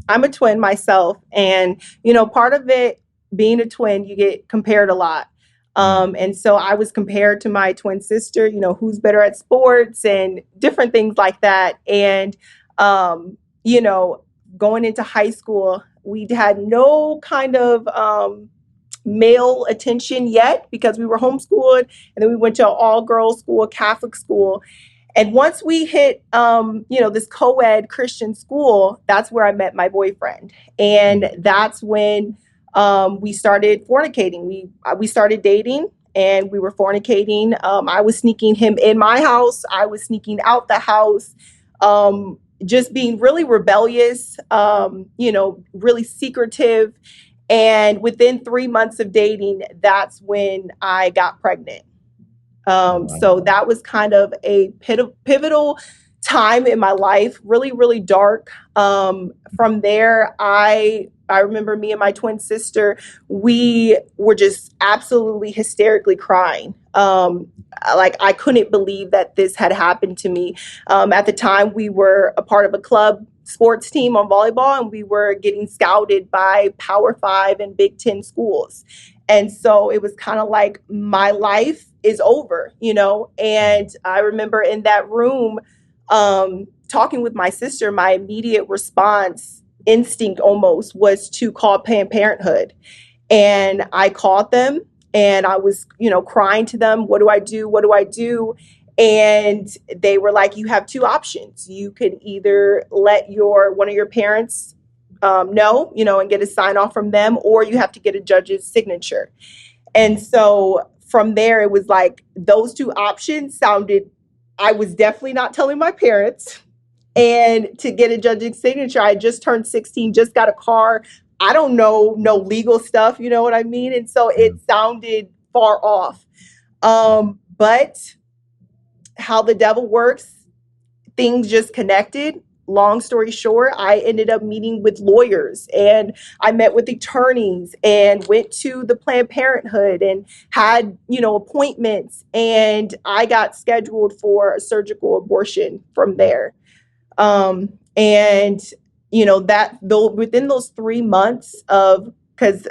I'm a twin myself, and part of it being a twin, you get compared a lot. Mm. And so I was compared to my twin sister, who's better at sports and different things like that. And um, you know, going into high school, we had no kind of male attention yet because we were homeschooled, and then we went to an all girls school, Catholic school. And once we hit, this co-ed Christian school, that's where I met my boyfriend, and Mm. that's when we started fornicating. We started dating, and we were fornicating. I was sneaking him in my house. I was sneaking out the house. Just being really rebellious. Really secretive. And within 3 months of dating, that's when I got pregnant. Wow. So that was kind of a pivotal time in my life, really, really dark. From there, I remember me and my twin sister, we were just absolutely hysterically crying. Like I couldn't believe that this had happened to me. At the time, we were a part of a club sports team on volleyball, and we were getting scouted by Power Five and Big Ten schools. And so it was kind of like my life is over. Mm. And I remember in that room, talking with my sister, my immediate response, instinct almost, was to call Planned Parenthood. And I called them, and I was, crying to them, what do I do? What do I do? And they were like, you have two options. You could either let one of your parents know, and get a sign off from them, or you have to get a judge's signature. And so from there, it was like those two options sounded, I was definitely not telling my parents. And to get a judge's signature, I just turned 16, just got a car. I don't know no legal stuff, you know what I mean? And so it Mm. sounded far off. But how the devil works, things just connected. Long story short, I ended up meeting with lawyers, and I met with attorneys and went to the Planned Parenthood and had, appointments, and I got scheduled for a surgical abortion from there. And that though within those 3 months of, because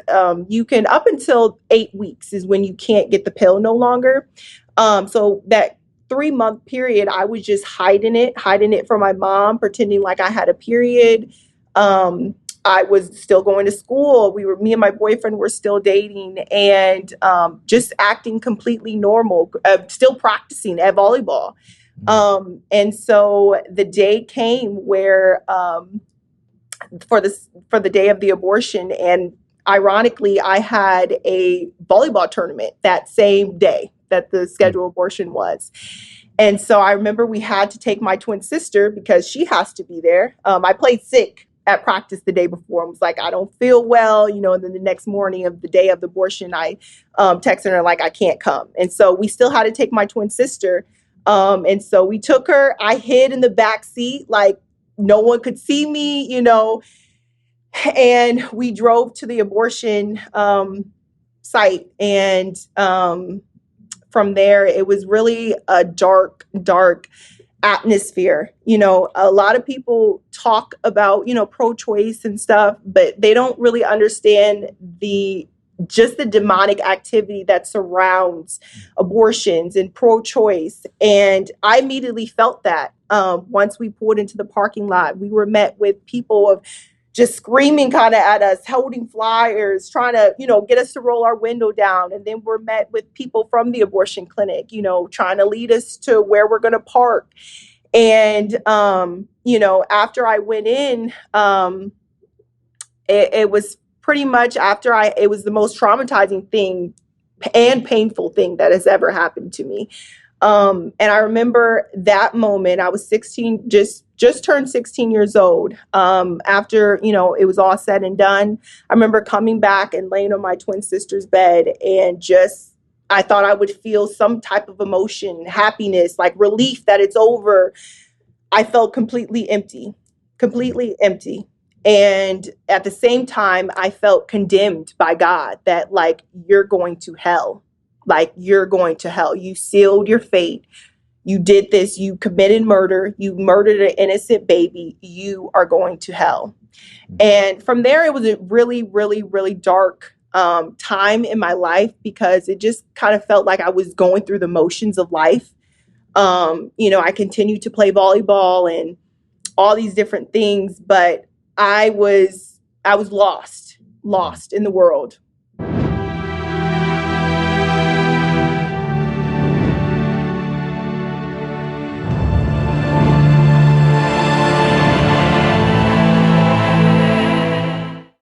you can, up until 8 weeks is when you can't get the pill no longer. So that 3 month period, I was just hiding it from my mom, pretending like I had a period. Um, I was still going to school. Me and my boyfriend were still dating, and just acting completely normal, still practicing at volleyball. Mm. And so the day came where, for the day of the abortion, and ironically, I had a volleyball tournament that same day that the Mm. scheduled abortion was. And so I remember we had to take my twin sister because she has to be there. I played sick at practice the day before. I was like, I don't feel well, and then the next morning of the day of the abortion, I texted her like, I can't come. And so we still had to take my twin sister. And so we took her. I hid in the back seat, like no one could see me. And we drove to the abortion site. And from there, it was really a dark, dark atmosphere. A lot of people talk about, pro choice and stuff, but they don't really understand the demonic activity that surrounds abortions and pro choice. And I immediately felt that. Once we pulled into the parking lot, we were met with people of just screaming kind of at us, holding flyers, trying to, get us to roll our window down. And then we're met with people from the abortion clinic, trying to lead us to where we're going to park. And, after I went in, it was pretty much it was the most traumatizing thing and painful thing that has ever happened to me. And I remember that moment. I was 16, just turned 16 years old. After it was all said and done, I remember coming back and laying on my twin sister's bed, and just I thought I would feel some type of emotion, happiness, like relief that it's over. I felt Mm. completely empty. And at the same time, I felt condemned by God, that like, you're going to hell. Like, you're going to hell. You sealed your fate. You did this. You committed murder. You murdered an innocent baby. You are going to hell. And from there, it was a really, really, really dark time in my life because it just kind of felt like I was going through the motions of life. I continued to play volleyball and all these different things, but I was lost in the world.